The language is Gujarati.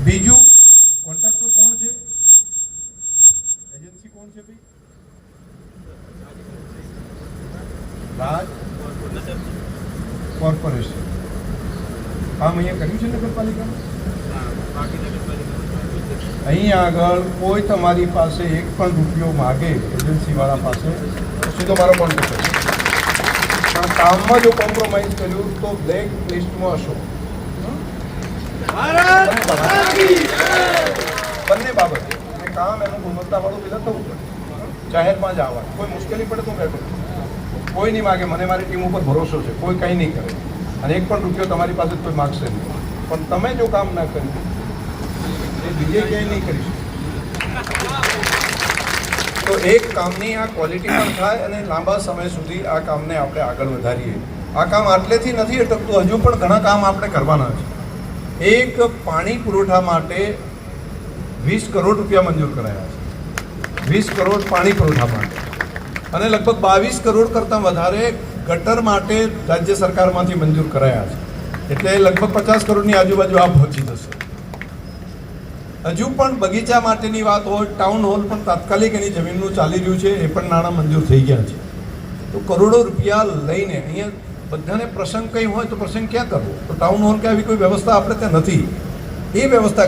બીજું કોન્ટ્રાક્ટર કોણ છે, એજન્સી કોણ છે ભાઈ? રાજ કોર્પોરેશન. કામ અહીંયા કર્યું છે નગરપાલિકામાં? અહીંયા આગળ કોઈ તમારી પાસે એક પણ રૂપિયો માગે એજન્સીવાળા પાસે તો સીધો મારો કોન્ટેક્ટ છે. પણ કામમાં જો કોમ્પ્રોમાઇઝ કર્યું તો બ્લેક લિસ્ટમાં હશો. બંને બાબતે કામ એનું ગુણવત્તાવાળું પેલા થવું પડે, જાહેરમાં જ આવવાનું. કોઈ મુશ્કેલી પડે તો બેઠો, કોઈ નહીં માગે. મને મારી ટીમ ઉપર ભરોસો છે, કોઈ કંઈ નહીં કરે અને એક પણ રૂપિયો તમારી પાસે કોઈ માગશે નહીં. પણ તમે જો કામ ના કર્યું એ બીજે ક્યાંય નહીં કરી શકે. તો એક કામની આ ક્વોલિટી પણ થાય અને લાંબા સમય સુધી આ કામને આપણે આગળ વધારીએ. આ કામ આટલેથી નથી અટકતું, હજુ પણ ઘણા કામ આપણે કરવાના છે. એક પાણી પુરવઠા માટે 20 કરોડ રૂપિયા મંજૂર કરાયા છે. 20 કરોડ પાણી પુરવઠા માટે અને લગભગ 22 કરોડ કરતાં વધારે ગટર માટે રાજ્ય સરકારમાંથી મંજૂર કરાયા છે. એટલે લગભગ 50 કરોડની આજુબાજુ આ પહોંચી જશે. હજુ પણ બગીચા માટેની વાત હોય, ટાઉન હોલ પણ તાત્કાલિક એની જમીનનું ચાલી રહ્યું છે, એ પણ નાણાં મંજૂર થઈ ગયા છે. તો કરોડો રૂપિયા લઈને અહીંયા બધાને પ્રસંગ કંઈ હોય તો પ્રસંગ ક્યાં કરવો? તો ટાઉન હોલ કે આવી કોઈ વ્યવસ્થા આપણે ત્યાં નથી. એ વ્યવસ્થા